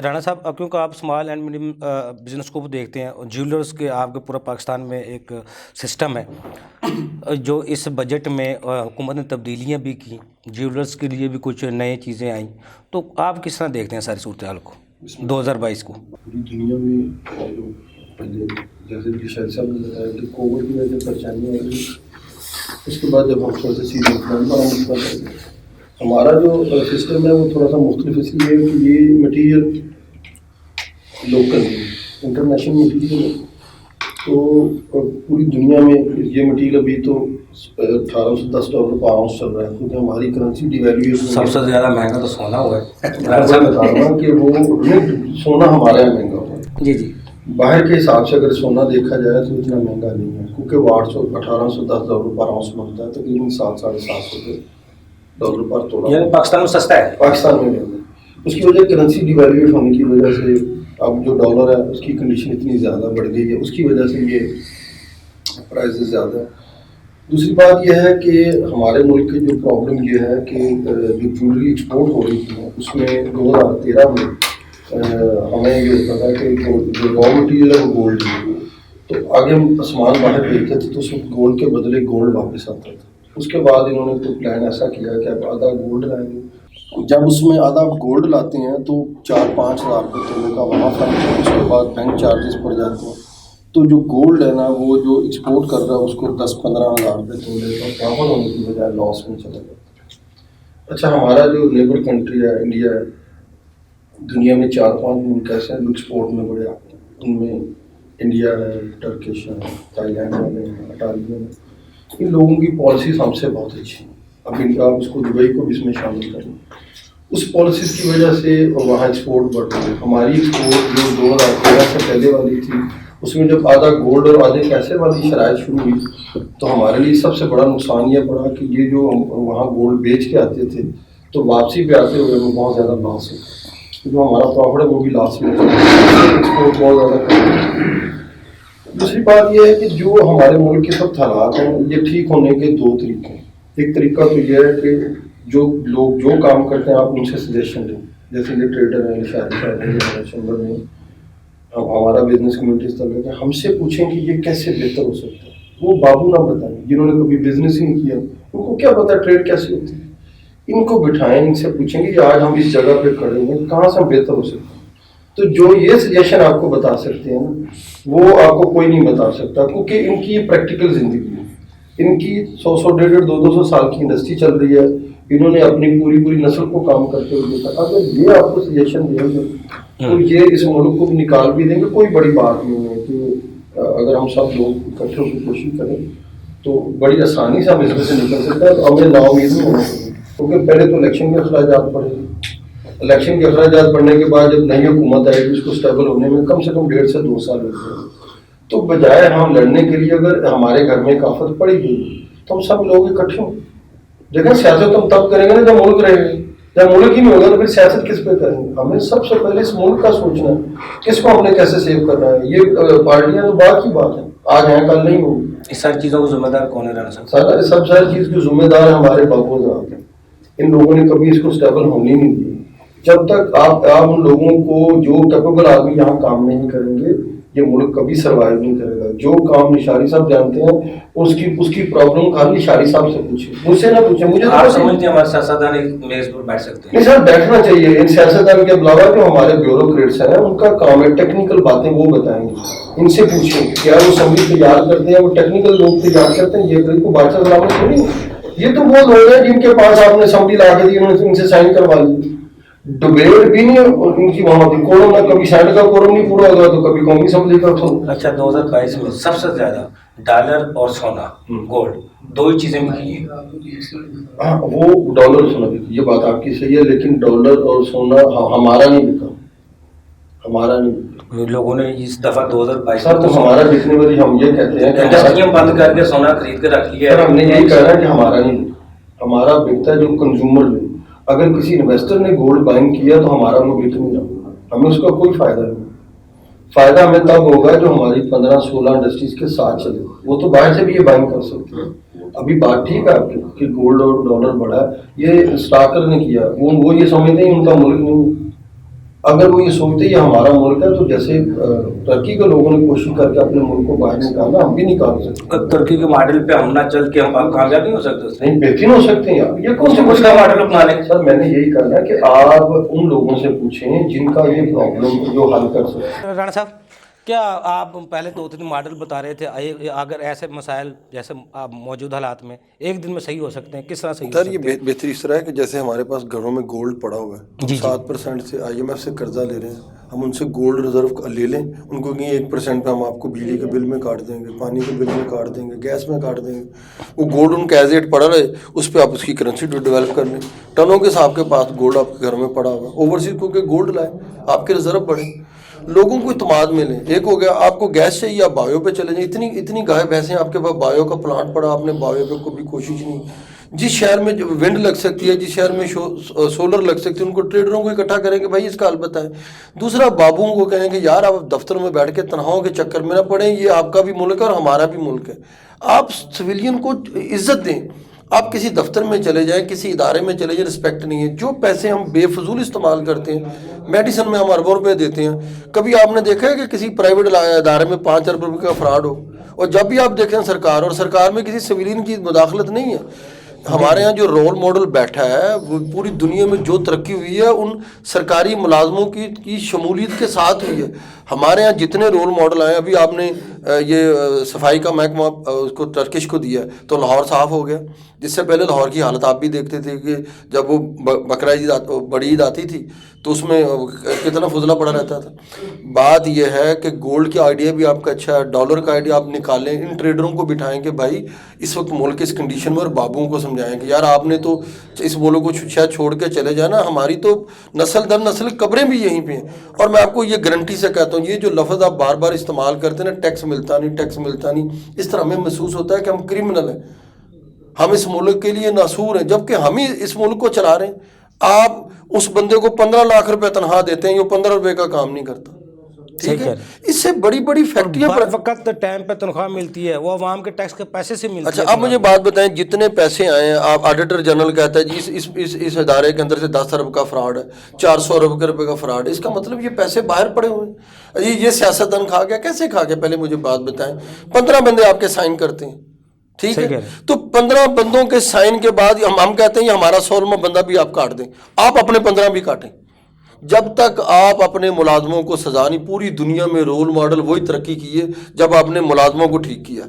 رانا صاحب، کیونکہ آپ اسمال اینڈ میڈیم بزنس کو بھی دیکھتے ہیں، جیولرس کے آپ کے پورا پاکستان میں ایک سسٹم ہے جو اس بجٹ میں حکومت نے تبدیلیاں بھی کی، جیولرس کے لیے بھی کچھ نئے چیزیں آئیں، تو آپ کس طرح دیکھتے ہیں ساری صورتحال کو 2022 کو؟ پوری دنیا میں پہلے جیسے کہ شاہد صاحب نے بتایا کہ کووڈ کی وجہ سے پریشانیاں آئی، اس کے بعد جب ہم تھوڑا سا سیزن ہمارا جو سسٹم ہے وہ تھوڑا سا مختلف اس لیے کہ یہ مٹیریل لوکل ہے، انٹرنیشنل مٹیریل ہے، تو پوری دنیا میں یہ مٹیریل ابھی تو $1810 پر آؤنس چل رہا ہے، کیونکہ ہماری کرنسی ڈی ویلیویشن سب سے زیادہ مہنگا تو سونا ہوا ہے۔ میں بتا رہا ہوں کہ وہ سونا ہمارے یہاں مہنگا ہوا ہے، جی جی، باہر کے حساب سے اگر سونا دیکھا جائے تو اتنا مہنگا نہیں ہے، کیونکہ وہ $1810 پر آؤنس بنتا ہے، تقریباً $700-750 پر تولا، یعنی پاکستان میں سستا ہے، پاکستان میں مہنگا۔ اس کی وجہ کرنسی ڈی ویلیویٹ ہونے کی وجہ سے اب جو ڈالر ہے اس کی کنڈیشن اتنی زیادہ بڑھ گئی ہے، اس کی وجہ سے یہ پرائزز زیادہ ہے۔ دوسری بات یہ ہے کہ ہمارے ملک کی جو پرابلم یہ ہے کہ جو جویلری ایکسپورٹ ہو رہی تھی اس میں 2013 میں ہمیں یہ ہوتا تھا کہ جو را مٹیریل ہے وہ گولڈ ہے، تو آگے ہم سامان باہر بھیجتے تھے تو اس میں گولڈ کے بدلے گولڈ واپس آتا تھا۔ اس کے بعد انہوں نے تو پلان ایسا کیا کہ اب آدھا گولڈ لائیں گے، جب اس میں آدھا گولڈ لاتے ہیں تو 4-5 ہزار روپے تولے کا وہاں فرق ہے، اس کے بعد بینک چارجز پڑ جاتے ہیں، تو جو گولڈ ہے نا وہ جو ایکسپورٹ کر رہا ہے اس کو 10-15 ہزار روپے تولے کا ڈبل ہونے کی بجائے لاس میں چلا جاتا ہے۔ اچھا، ہمارا جو نیبر کنٹری ہے انڈیا ہے، دنیا میں 4-5 ملک ایسے ہیں جو ایکسپورٹ میں بڑے آتے ہیں، ان میں انڈیا ہے، ٹرکش ہے، تائی لینڈ والے ہیں، اٹالین ہے، ان لوگوں کی پالیسیز ہم سے بہت اچھی ہیں۔ اب آپ اس کو دبئی کو بھی اس میں شامل کریں، اس پالیسیز کی وجہ سے وہاں ایکسپورٹ بڑھ رہی ہے۔ ہماری ایکسپورٹ جو 2013 سے پہلے والی تھی اس میں جب آدھا گولڈ اور آدھے پیسے والی شرائط شروع ہوئی تو ہمارے لیے سب سے بڑا نقصان یہ پڑا کہ یہ جو ہم وہاں گولڈ بیچ کے آتے تھے تو واپسی پہ آتے ہوئے وہ بہت زیادہ لاس ہے، جو ہمارا پروفٹ ہے وہ بھی لاس میں ایکسپورٹ بہت زیادہ کم۔ دوسری بات یہ ہے کہ جو ہمارے ملک کے سب حالات ہیں یہ ٹھیک ہونے کے 2 طریقے ہیں۔ ایک طریقہ تو یہ ہے کہ جو لوگ جو کام کرتے ہیں آپ ان سے سجیشن لیں، جیسے یہ ٹریڈر ہیں، شہر میں ہمارا بزنس کمیونٹی اس طرح کہ ہم سے پوچھیں کہ یہ کیسے بہتر ہو سکتا ہے۔ وہ بابو نہ بتائیں جنہوں نے کبھی بزنس ہی نہیں کیا، ان کو کیا پتا ٹریڈ کیسے ہوتی ہے، ان کو بٹھائیں، ان سے پوچھیں کہ آج ہم اس جگہ پہ کھڑے ہیں کہاں سے ہم بہتر ہو سکتے ہیں۔ تو جو یہ سجیشن آپ کو بتا سکتے ہیں وہ آپ کو کوئی نہیں بتا سکتا، کیونکہ ان کی یہ پریکٹیکل زندگی ہے، ان کی 100 150 سال کی انڈسٹری چل رہی ہے، انہوں نے اپنی پوری نسل کو کام کرتے ہوئے دیکھا۔ اگر یہ آپ کو سجیشن دیں گے تو یہ اس ملک کو بھی نکال بھی دیں گے، کوئی بڑی بات نہیں ہے کہ اگر ہم سب لوگ اکٹھے کی کوشش کریں تو بڑی آسانی سے ہم اس میں سے نکل سکتے ہیں۔ ہمیں نا امید نہیں ہونا چاہیے، کیونکہ پہلے تو الیکشن کے اخراجات پڑے، الیکشن کے اخراجات پڑنے کے بعد جب نئی حکومت آئے گی اس کو اسٹیبل ہونے میں کم سے کم 1.5 سے 2 سال لگتے ہیں، تو بجائے ہم لڑنے کے لیے اگر ہمارے گھر میں ایک آفت پڑی گئی تو ہم سب لوگ اکٹھے ہوں۔ دیکھیں سیاست ہم تب کریں گے نا جب ملک رہے گا، جب ملک ہی نہیں ہوگا تو پھر سیاست کس پہ کریں گے؟ ہمیں سب سے پہلے اس ملک کا سوچنا ہے، کس کو ہم نے کیسے سیو کرنا ہے۔ یہ پارٹیاں تو بعد کی بات ہے، آج ہیں کل نہیں ہوگی۔ اس ساری چیزوں کو ذمہ دار کون ہے رانا صاحب؟ ساری چیز کے ذمہ دار ہمارے بابو حضرات ہیں، ان لوگوں نے کبھی اس کو اسٹیبل ہونے نہیں دی۔ جب تک آپ ان لوگوں کو جو کیپیبل آدمی یہاں کام نہیں کریں گے یہ ملک کبھی سروائیو نہیں کرے گا۔ جو کام نشاری صاحب جانتے ہیں اس کی پرابلم خالی نشاری صاحب سے پوچھیں، مجھ سے نہ پوچھیں۔ مجھے آپ سمجھتے ہیں ہمارے سیاستدان ایک میز پر بیٹھ سکتے ہیں؟ نہیں سر، بیٹھنا چاہیے۔ ان سیاستدان کے علاوہ جو ہمارے بیوروکریٹس ہیں ان کا کام ہے ٹیکنیکل باتیں وہ بتائیں گے، ان سے پوچھیں کیا وہ اسمبلی تیار کرتے ہیں، وہ ٹیکنیکل لوگ تیار کرتے ہیں، یہ کو بادشاہ سلامت تھوڑی ہے۔ یہ تو وہ لوگ ہیں جن کے پاس آپ نے اسمبلی لا کے دی، انہوں نے ان سے سائن کروا لی، ڈبیٹ بھی نہیں ان کی وہاں ہوتی، کورم نہ کبھی سینٹ کا کورم نہیں پورا ہوگا تو کبھی قومی اسمبلی کا۔ اچھا، 2022 میں سب سے زیادہ ڈالر اور سونا، گولڈ، 2 ہی چیزیں بکی ہیں۔ ہاں، وہ ڈالر سونا بکی، یہ بات آپ کی صحیح ہے، لیکن ڈالر اور سونا ہمارا نہیں بکا، ہمارا نہیں بکا۔ لوگوں نے اس دفعہ 2022 سر تو ہمارا بکنے والی ہم یہ کہتے ہیں کہ انڈسٹریاں بند کر کے سونا خرید کے رکھ لیا ہے۔ ہم نے یہی کہہ رہا ہے کہ ہمارا نہیں بکا، ہمارا بکتا ہے جو کنزیومر ہے۔ اگر کسی انویسٹر نے گولڈ بائنگ کیا تو ہمارا وہ بک نہیں جاتا، ہمیں اس کا کوئی فائدہ نہیں۔ فائدہ ہمیں تب ہوگا جو ہماری 15-16 انڈسٹریز کے ساتھ چلے، وہ تو باہر سے بھی یہ بائنگ کر سکتے ہیں۔ ابھی بات ٹھیک ہے آپ کی کہ گولڈ اور ڈالر بڑھا ہے، یہ اسٹاکر نے کیا، وہ یہ سمجھتے ہیں ان کا ملک نہیں۔ अगर वो ये सोचते ये हमारा मुल्क है, तो जैसे टर्की के लोगों ने कोशिश करके अपने मुल्क को बाहर निकाला, हम भी निकाल सकते हैं। तुर्की के मॉडल पे हम ना चल के हम कामयाब नहीं हो सकते? नहीं, बेहतरीन हो सकते हैं यार, ये कौन सा उसका मॉडल अपना लें। सर मैंने यही कहना है कि आप उन लोगों से पूछें जिनका ये प्रॉब्लम जो हल कर सकते। राणा साहब, क्या आप पहले 2-3 मॉडल बता रहे थे, अगर ऐसे मसाइल जैसे आप मौजूदा हालात में एक दिन में सही हो सकते हैं, किस तरह सही हो सर सकते ये हैं? बेहतरी इस तरह है कि जैसे हमारे पास घरों में गोल्ड पड़ा हुआ है, 7% से IMF से कर्जा ले रहे हैं, हम उनसे गोल्ड रिजर्व ले लें, उनको कहीं 1% पे हम आपको बिजली के बिल में काट देंगे, पानी के बिल में काट देंगे, गैस में काट देंगे, वो गोल्ड उनका एज इट पड़ा रहे, उस पर आप उसकी करेंसी डेवलप कर लें। टनों के हिसाब के पास गोल्ड आपके घर में पड़ा हुआ है, ओवरसीज को गोल्ड लाए, आपके रिजर्व बढ़े, लोगों को इत्मीनान मिले। एक हो गया, आपको गैस चाहिए आप बायो पे चले जाएं, इतनी गाय भैंसें आपके पास, बायो का प्लांट पड़ा, आपने बायो पे कोई कोशिश नहीं। जिस शहर में विंड लग सकती है, जिस शहर में सोलर लग सकती है, उनको ट्रेडरों को इकट्ठा करेंगे, भाई इसका हल बताएं। दूसरा, बाबुओं को कहेंगे यार आप दफ्तर में बैठ के तनख्वाहों के चक्कर में ना पड़े, ये आपका भी मुल्क है और हमारा भी मुल्क है। आप सिविलियन को इज्जत दें, आप किसी दफ्तर में चले जाएं, किसी इदारे में चले जाएं, रिस्पेक्ट नहीं है। जो पैसे हम बेफजूल इस्तेमाल करते हैं, मेडिसिन में हम अरबों रुपये देते हैं, कभी आपने देखा है कि किसी प्राइवेट इदारे में 5 अरब रुपये का फ्रॉड हो? और जब भी आप देखें सरकार में किसी सिविलियन की मुदाखलत नहीं है। हमारे यहाँ जो रोल मॉडल बैठा है, वो पूरी दुनिया में जो तरक्की हुई है उन सरकारी मुलाजमों की शमूलियत के साथ हुई है। हमारे यहाँ जितने रोल मॉडल आए, अभी आपने ये सफाई का महकमा उसको टर्किश को दिया तो लाहौर साफ़ हो गया। जिससे पहले लाहौर की हालत आप भी देखते थे कि जब वो बकरा ईद बड़ी ईद आती थी तो उसमें कितना फुजला पड़ा रहता था। बात यह है कि गोल्ड का आइडिया भी आपका अच्छा है, डॉलर का आइडिया आप निकालें, इन ट्रेडरों को बिठाएं कि भाई इस वक्त मुल्क इस कंडीशन में, और बाबुओं को समझाएं कि यार आपने तो इस मुल्क को शायद छोड़ के चले जाना, हमारी तो नस्ल दर नस्ल कब्रें भी यहीं पे हैं। और मैं आपको ये गारंटी से कहता हूँ, ये जो लफ्ज़ आप बार बार इस्तेमाल करते हैं ना, टैक्स मिलता नहीं, इस तरह हमें महसूस होता है कि हम क्रिमिनल हैं, हम इस मुल्क के लिए नासूर हैं, जबकि हम ही इस मुल्क को चला रहे हैं। आप उस बंदे को 15 लाख रुपए तनख्वाह देते हैं, ये 15 रुपए का काम नहीं करता, ठीक है? इससे बड़ी बड़ी फैक्ट्रियां वक्त टाइम पे तनख्वाह मिलती है, वो आवाम के टैक्स के पैसे से मिलती है। अच्छा, आप मुझे बात बताएं, जितने पैसे आए हैं, आप ऑडिटर जनरल कहता है जी इस इदारे के अंदर से 10 अरब का फ्रॉड है, 400 अरब रुपए का फ्रॉड है, इसका मतलब ये पैसे बाहर पड़े हुए हैं। जी ये सियासतदान खा गया, कैसे खा गया? पहले मुझे बात बताएं। 15 बंदे आपके साइन करते हैं, ठीक है, तो 15 बंदों के साइन के बाद हम कहते हैं हमारा 16वां बंदा भी आप काट दें, आप अपने 15 भी काटें। जब तक आप अपने मुलाजमों को सजा नहीं, पूरी दुनिया में रोल मॉडल वही तरक्की की है जब आपने मुलाजमों को ठीक किया।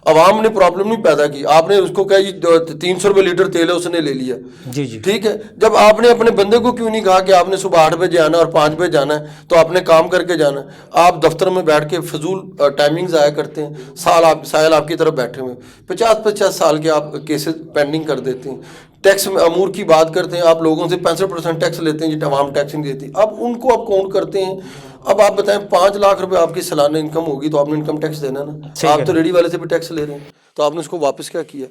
अवाम ने प्रॉब्लम नहीं पैदा की, आपने उसको कहा जी 300 रुपये लीटर तेल है उसने ले लिया, जी जी, ठीक है। जब आपने अपने बंदे को क्यों नहीं कहा कि आपने सुबह 8 बजे आना और 5 बजे जाना है, तो आपने काम करके जाना है। आप दफ्तर में बैठ के फजूल टाइमिंग ज़ाया करते हैं, साहिल आपकी तरफ बैठे हुए 50-50 साल के आप केसेस पेंडिंग कर देते हैं। टैक्स में अमूर की बात करते हैं, आप लोगों से 65% टैक्स लेते हैं, जो आवाम टैक्स नहीं देती, अब उनको आप काउंट करते हैं। अब आप बताएं 5 लाख रुपए आपकी सालाना इनकम होगी तो आपने इनकम टैक्स देना ना, आप तो रेडी वाले से भी टैक्स ले रहे हैं, तो आपने उसको वापस क्या किया?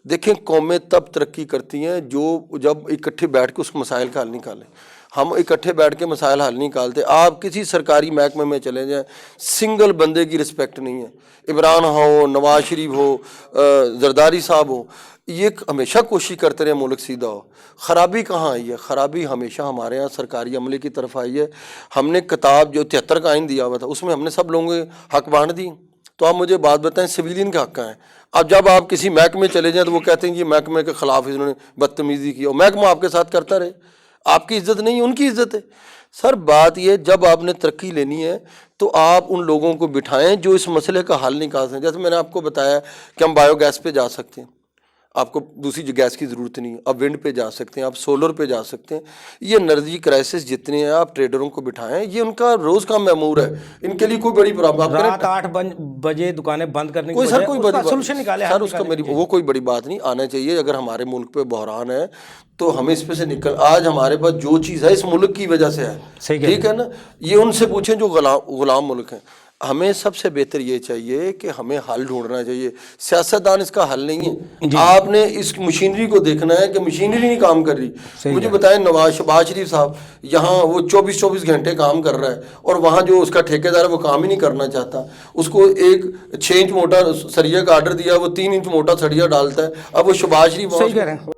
देखें, कौमें तब तरक्की करती हैं जो जब इकट्ठे बैठ के उस मसाइल का हल निकालें। हम इकट्ठे बैठ के मसाइल हल निकालते, आप किसी सरकारी महकमे में चले जाएं, सिंगल बंदे की रिस्पेक्ट नहीं है। इमरान हो, नवाज शरीफ हो, जरदारी साहब हो, ये हमेशा कोशिश करते रहे मुल्क सीधा हो। ख़राबी कहाँ आई है? ख़राबी हमेशा हमारे यहाँ सरकारी अमले की तरफ आई है। हमने किताब जो 73 का आइन दिया हुआ था उसमें हमने सब लोगों के हक बांट दिए। तो आप मुझे बात बताएं, सिविलियन के हक कहाँ हैं? अब जब आप किसी महकमे चले जाएँ तो वो कहते हैं कि महकमे के ख़िलाफ़ इन्होंने बदतमीज़ी की, और महकमा आपके साथ करता रहे, आपकी इज्जत नहीं उनकी इज्जत है। सर बात ये, जब आपने तरक्की लेनी है तो आप उन लोगों को बिठाएं जो इस मसले का हल निकाल सकें। जैसे मैंने आपको बताया कि हम बायोगैस पे जा सकते हैं, आपको दूसरी गैस की ज़रूरत नहीं है, आप विंड पे जा सकते हैं, आप सोलर पे जा सकते हैं। ये एनर्जी क्राइसिस जितने हैं, आप ट्रेडरों को बिठाएं, ये उनका रोज़ का मैमूर है, इनके लिए कोई बड़ी प्रॉब्लम। रात 8 बजे दुकानें बंद करने कोई सर कोई बड़ी सोल्यूशन निकाले सर, उसका मेरी वो कोई बड़ी बात नहीं आना चाहिए। अगर हमारे मुल्क पे बहरान है तो हमें इस पे से निकल, आज हमारे पास जो चीज़ है इस मुल्क की वजह से है, ठीक है ना। ये उनसे पूछें जो गुलाम मुल्क हैं। हमें सबसे बेहतर ये चाहिए कि हमें हल ढूंढना चाहिए, सियासतदान इसका हल नहीं है। आपने इस मशीनरी को देखना है कि मशीनरी नहीं काम कर रही। मुझे बताएं, शहबाज शरीफ साहब यहाँ वो 24 घंटे काम कर रहा है और वहाँ जो उसका ठेकेदार है वो काम ही नहीं करना चाहता। उसको एक 6 इंच मोटा सरिया का आर्डर दिया, वो 3 इंच मोटा सरिया डालता है। अब वो शहबाज शरीफ